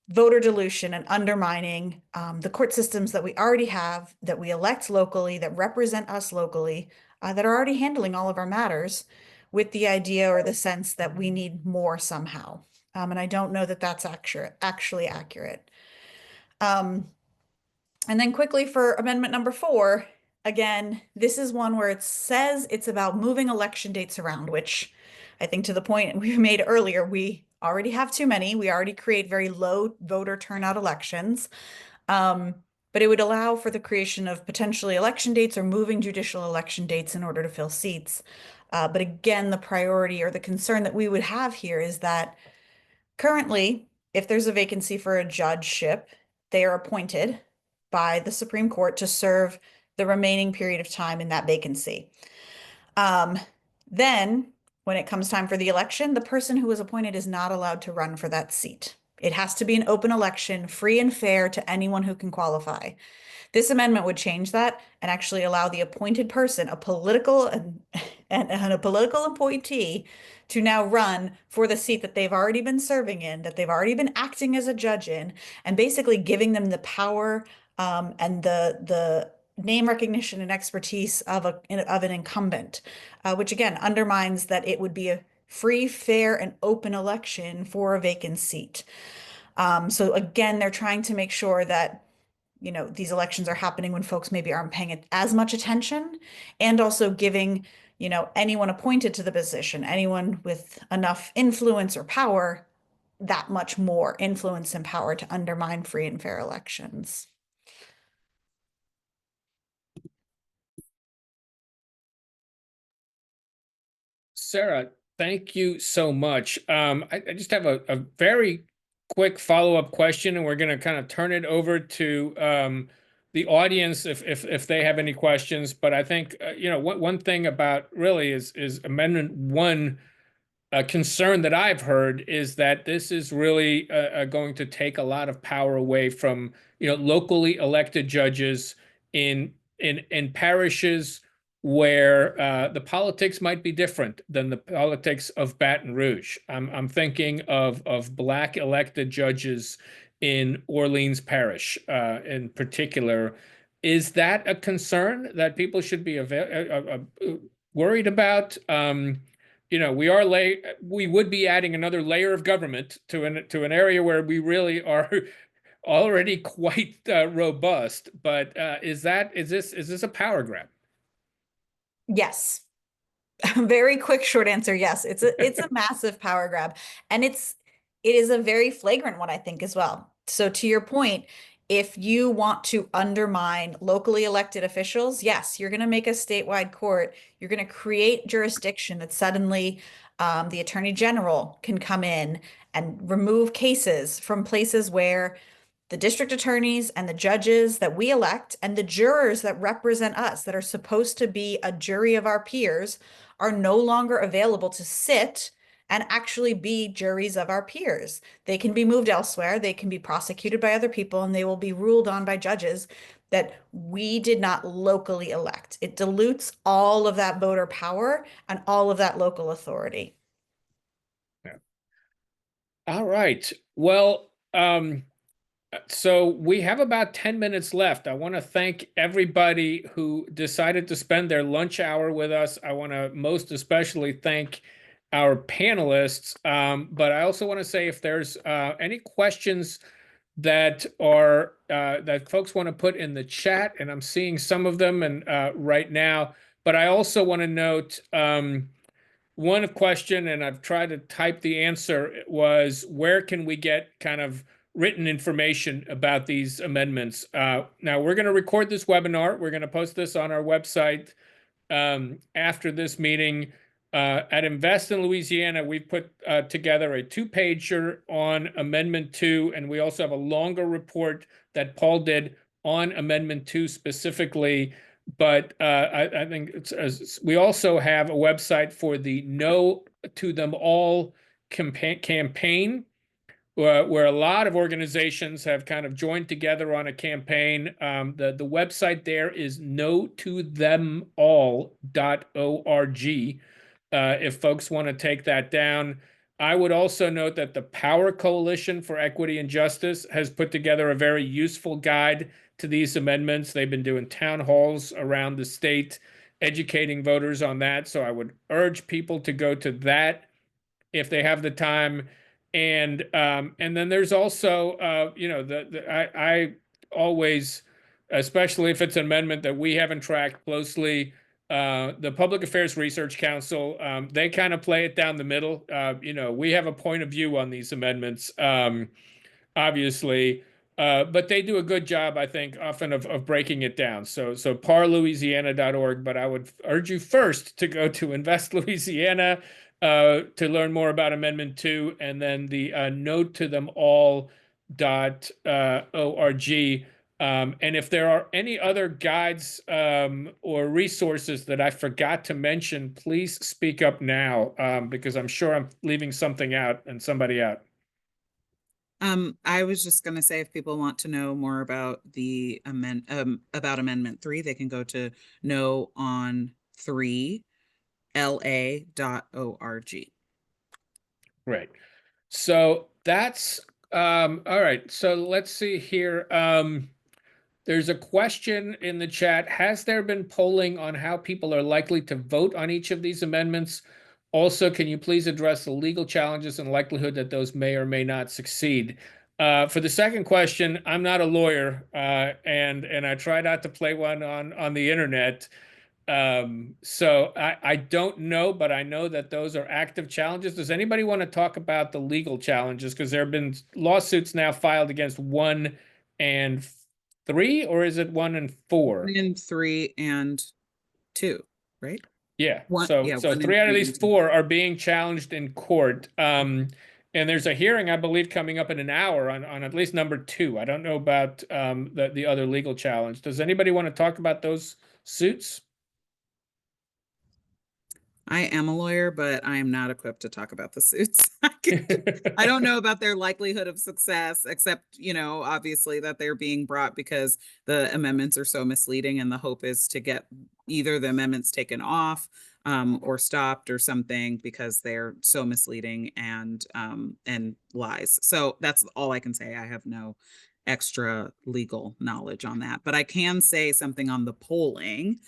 voter dilution and undermining the court systems that we already have, that we elect locally, that represent us locally, that are already handling all of our matters, with the idea or the sense that we need more somehow. And I don't know that that's actually accurate. And then quickly for amendment number 4, again, this is one where it says it's about moving election dates around, which I think, to the point we made earlier, we already have too many. We already create very low voter turnout elections. But it would allow for the creation of potentially election dates or moving judicial election dates in order to fill seats. But again, the priority or the concern that we would have here is that currently, if there's a vacancy for a judgeship, they are appointed by the Supreme Court to serve the remaining period of time in that vacancy. Then, when it comes time for the election, the person who was appointed is not allowed to run for that seat. It has to be an open election, free and fair to anyone who can qualify. This amendment would change that and actually allow the appointed person, a political and a political appointee, to now run for the seat that they've already been serving in, that they've already been acting as a judge in, and basically giving them the power and the name recognition and expertise of an incumbent, which again undermines that it would be a free, fair, and open election for a vacant seat. So again, they're trying to make sure that these elections are happening when folks maybe aren't paying as much attention, and also giving anyone appointed to the position, anyone with enough influence or power, that much more influence and power to undermine free and fair elections. Sarah, thank you so much. I just have a very quick follow-up question, and we're going to kind of turn it over to the audience if they have any questions. But I think one thing about really is Amendment 1. A concern that I've heard is that this is really going to take a lot of power away from locally elected judges in parishes where the politics might be different than the politics of Baton Rouge. I'm thinking of Black elected judges in Orleans Parish in particular. Is that a concern that people should be worried about? We would be adding another layer of government to an area where we really are already quite robust. But is this a power grab? Yes. Very quick, short answer. Yes, it's a massive power grab, and it is a very flagrant one, I think, as well. So to your point, if you want to undermine locally elected officials, yes, you're going to make a statewide court. You're going to create jurisdiction that suddenly the attorney general can come in and remove cases from places where the district attorneys and the judges that we elect and the jurors that represent us, that are supposed to be a jury of our peers, are no longer available to sit and actually be juries of our peers. They can be moved elsewhere, they can be prosecuted by other people, and they will be ruled on by judges that we did not locally elect. It dilutes all of that voter power and all of that local authority. Yeah. All right. Well, So we have about 10 minutes left. I want to thank everybody who decided to spend their lunch hour with us. I want to most especially thank our panelists. But I also want to say if there's any questions that are that folks want to put in the chat, and I'm seeing some of them and right now. But I also want to note one question, and I've tried to type the answer, was where can we get kind of written information about these amendments? Now, we're going to record this webinar. We're going to post this on our website after this meeting. At Invest in Louisiana, we've put together a 2-pager on Amendment 2, and we also have a longer report that Paul did on Amendment 2 specifically. But I think we also have a website for the No to Them All campaign, where a lot of organizations have kind of joined together on a campaign. The website there is notothemall.org. If folks want to take that down. I would also note that the Power Coalition for Equity and Justice has put together a very useful guide to these amendments. They've been doing town halls around the state, educating voters on that. So I would urge people to go to that if they have the time. And then there's also I always, especially if it's an amendment that we haven't tracked closely, the Public Affairs Research Council, they kind of play it down the middle. We have a point of view on these amendments, obviously, but they do a good job, I think, often of breaking it down. So parlouisiana.org, but I would urge you first to go to Invest Louisiana to learn more about Amendment 2, and then the notothemall.org. And if there are any other guides or resources that I forgot to mention, please speak up now, because I'm sure I'm leaving something out and somebody out. I was just going to say, if people want to know more about the about Amendment 3, they can go to noon3la.org. Right. So that's all right. So let's see here. There's a question in the chat. Has there been polling on how people are likely to vote on each of these amendments? Also, can you please address the legal challenges and likelihood that those may or may not succeed? For the second question, I'm not a lawyer, and I try not to play one on the internet. So I don't know, but I know that those are active challenges. Does anybody want to talk about the legal challenges? Because there have been lawsuits now filed against 1 and 3, or is it 1 and 4? 1 and 3 and 2, right? Yeah. One- So yeah, so 1 and 3 out of 3 these and 2. 4 are being challenged in court. And there's a hearing, I believe, coming up in an hour on at least number 2. I don't know about the other legal challenge. Does anybody want to talk about those suits? I am a lawyer, but I am not equipped to talk about the suits. I don't know about their likelihood of success, except, obviously that they're being brought because the amendments are so misleading, and the hope is to get either the amendments taken off or stopped or something, because they're so misleading and lies. So that's all I can say. I have no extra legal knowledge on that, but I can say something on the polling.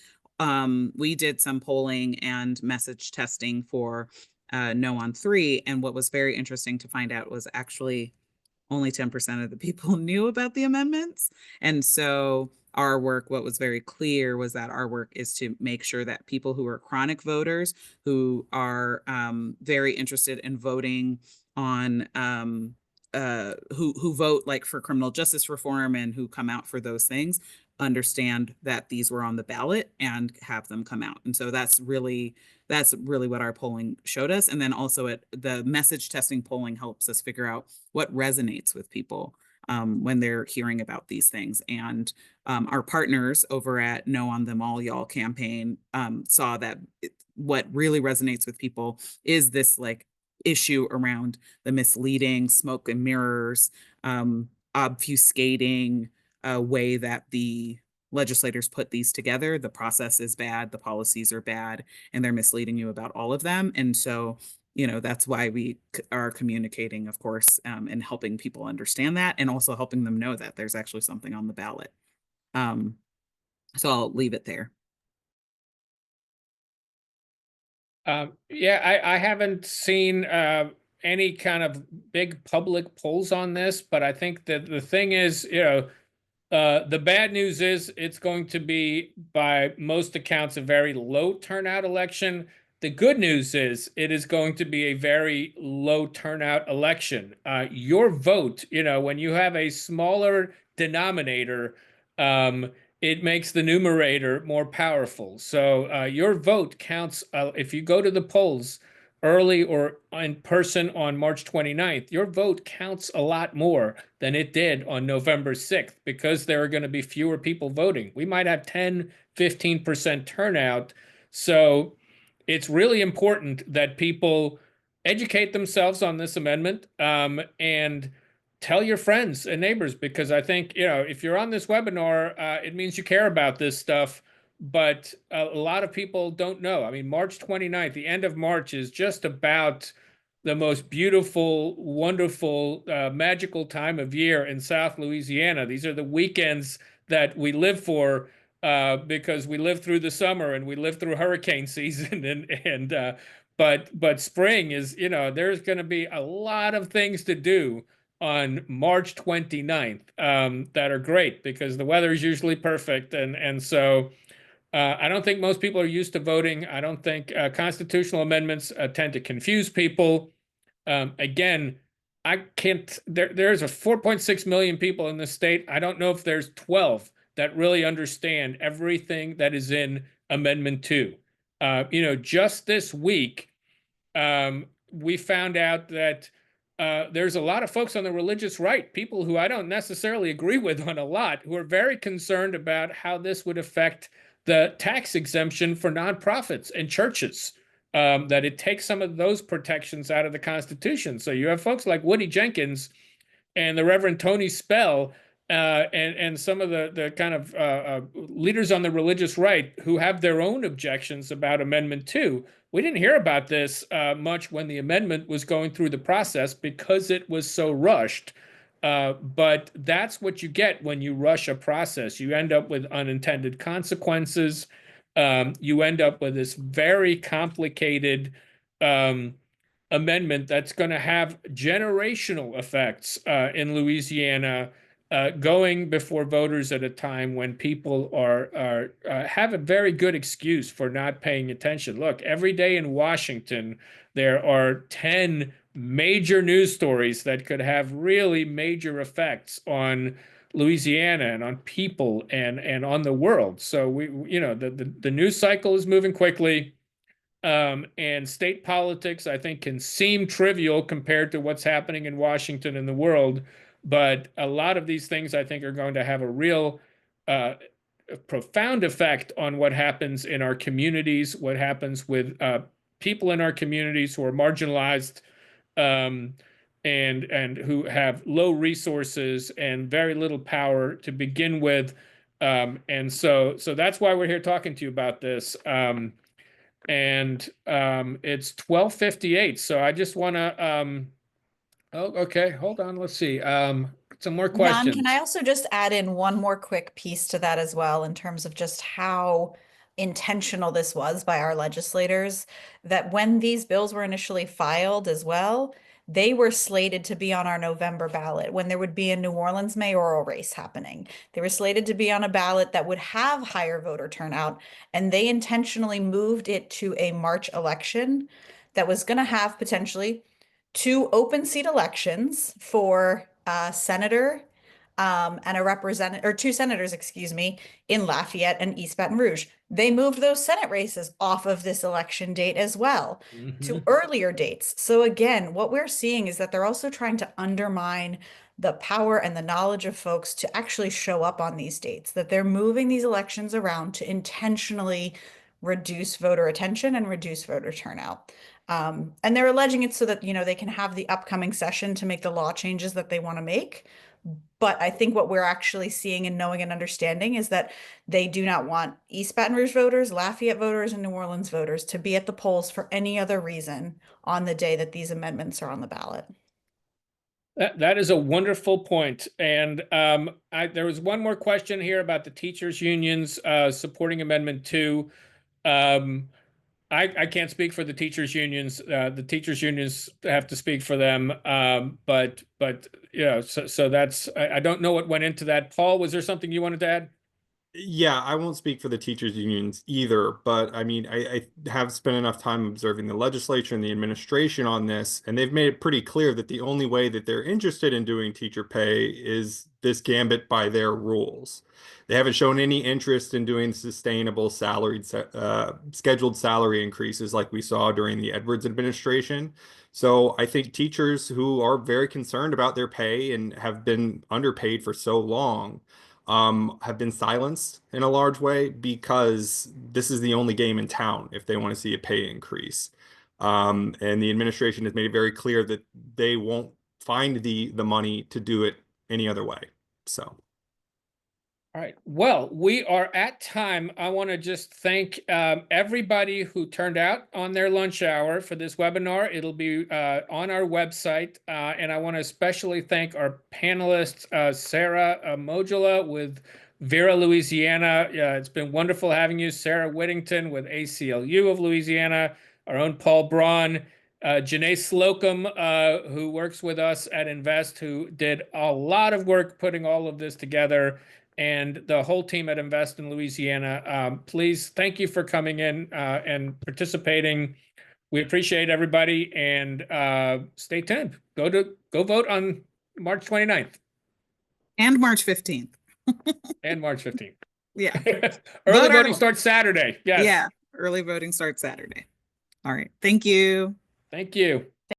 We did some polling and message testing for no on 3. And what was very interesting to find out was actually only 10% of the people knew about the amendments. And so our work, what was very clear was that our work is to make sure that people who are chronic voters, who are very interested in voting on who vote like for criminal justice reform and who come out for those things, understand that these were on the ballot and have them come out. And so that's really what our polling showed us. And then also the message testing polling helps us figure out what resonates with people when they're hearing about these things. And our partners over at No on Them All Y'all campaign saw that what really resonates with people is this like issue around the misleading, smoke and mirrors, obfuscating way that the legislators put these together. The process is bad, the policies are bad, and they're misleading you about all of them. And so that's why we are communicating, of course, and helping people understand that, and also helping them know that there's actually something on the ballot. So I'll leave it there. Yeah, I haven't seen any kind of big public polls on this, but I think that the thing is, the bad news is it's going to be, by most accounts, a very low turnout election. The good news is it is going to be a very low turnout election. Your vote, when you have a smaller denominator, it makes the numerator more powerful. So your vote counts. If you go to the polls early or in person on March 29th, your vote counts a lot more than it did on November 6th, because there are going to be fewer people voting. We might have 10, 15% turnout. So it's really important that people educate themselves on this amendment, and tell your friends and neighbors, because I think, if you're on this webinar, it means you care about this stuff. But a lot of people don't know. I mean, March 29th, the end of March, is just about the most beautiful, wonderful, magical time of year in South Louisiana. These are the weekends that we live for, because we live through the summer and we live through hurricane season. But spring is, there's going to be a lot of things to do on March 29th that are great, because the weather is usually perfect. And so I don't think most people are used to voting. I don't think constitutional amendments tend to confuse people. Again, I can't, there's a 4.6 million people in the state. I don't know if there's 12 that really understand everything that is in Amendment 2. Just this week, we found out that there's a lot of folks on the religious right, people who I don't necessarily agree with on a lot, who are very concerned about how this would affect the tax exemption for nonprofits and churches, that it takes some of those protections out of the Constitution. So you have folks like Woody Jenkins and the Reverend Tony Spell, and some of the kind of leaders on the religious right who have their own objections about Amendment 2. We didn't hear about this much when the amendment was going through the process, because it was so rushed. But that's what you get when you rush a process. You end up with unintended consequences. You end up with this very complicated amendment that's going to have generational effects in Louisiana, going before voters at a time when people are have a very good excuse for not paying attention. Look, every day in Washington, there are 10 major news stories that could have really major effects on Louisiana and on people and on the world. So the news cycle is moving quickly. And state politics, I think, can seem trivial compared to what's happening in Washington and the world. But a lot of these things, I think, are going to have a real profound effect on what happens in our communities, what happens with people in our communities who are marginalized, and who have low resources and very little power to begin with. And so that's why we're here talking to you about this. And it's 12:58. So I just want to oh, okay, hold on, let's see. Some more Jan, questions. can I also just add in one more quick piece to that as well, in terms of just how intentional this was by our legislators, that when these bills were initially filed as well, they were slated to be on our November ballot when there would be a New Orleans mayoral race happening. They were slated to be on a ballot that would have higher voter turnout, and they intentionally moved it to a March election that was going to have potentially 2 open seat elections for a senator and a representative, or 2 senators, excuse me, in Lafayette and East Baton Rouge. They moved those Senate races off of this election date as well to earlier dates. So again, what we're seeing is that they're also trying to undermine the power and the knowledge of folks to actually show up on these dates, that they're moving these elections around to intentionally reduce voter attention and reduce voter turnout. And they're alleging it so that, they can have the upcoming session to make the law changes that they want to make. But I think what we're actually seeing and knowing and understanding is that they do not want East Baton Rouge voters, Lafayette voters, and New Orleans voters to be at the polls for any other reason on the day that these amendments are on the ballot. That is a wonderful point. And there was one more question here about the teachers unions supporting Amendment 2. I can't speak for the teachers unions. The teachers unions have to speak for them. But so that's, I don't know what went into that. Paul, was there something you wanted to add? Yeah, I won't speak for the teachers unions either, but I mean, I have spent enough time observing the legislature and the administration on this, and they've made it pretty clear that the only way that they're interested in doing teacher pay is this gambit by their rules. They haven't shown any interest in doing sustainable scheduled salary increases like we saw during the Edwards administration. So I think teachers who are very concerned about their pay and have been underpaid for so long have been silenced in a large way because this is the only game in town if they want to see a pay increase. And the administration has made it very clear that they won't find the money to do it any other way. So. All right. Well, we are at time. I want to just thank everybody who turned out on their lunch hour for this webinar. It'll be on our website. And I want to especially thank our panelists, Sarah Modula with Vera, Louisiana. It's been wonderful having you. Sarah Whittington with ACLU of Louisiana, our own Paul Braun, Janae Slocum, who works with us at Invest, who did a lot of work putting all of this together, and the whole team at Invest in Louisiana. Please, thank you for coming in and participating. We appreciate everybody, and stay tuned. Go vote on March 29th. And March 15th. And March 15th. Yeah. Early voting starts Saturday. Yes. Yeah. Early voting starts Saturday. All right. Thank you. Thank you.